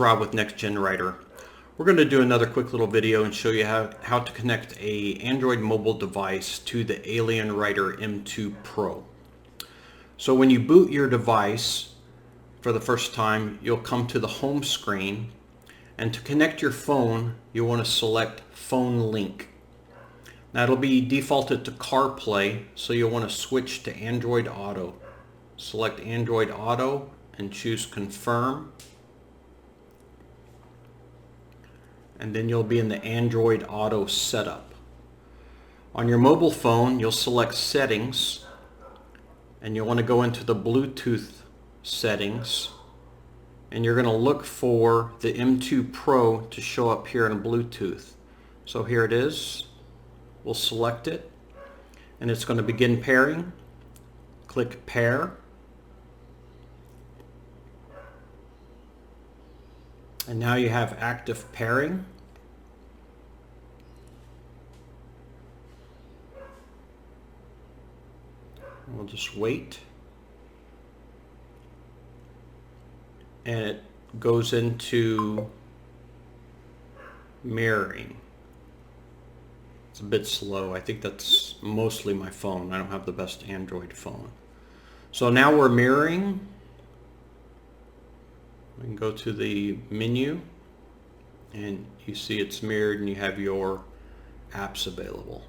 Rob with AlienRider. We're going to do another quick little video and show you how to connect a Android mobile device to the AlienRider M2 Pro. So when you boot your device for the first time, you'll come to the home screen, and to connect your phone you'll want to select Phone Link. Now it'll be defaulted to CarPlay, so you'll want to switch to Android Auto. Select Android Auto and choose Confirm. And then you'll be in the Android Auto setup. On your mobile phone, you'll select Settings, and you'll want to go into the Bluetooth settings, and you're going to look for the M2 Pro to show up here in Bluetooth. So here it is. We'll select it, and it's going to begin pairing. Click Pair. And now you have active pairing. We'll just wait. And it goes into mirroring. It's a bit slow. I think that's mostly my phone. I don't have the best Android phone. So now we're mirroring. We can go to the menu and you see it's mirrored and you have your apps available.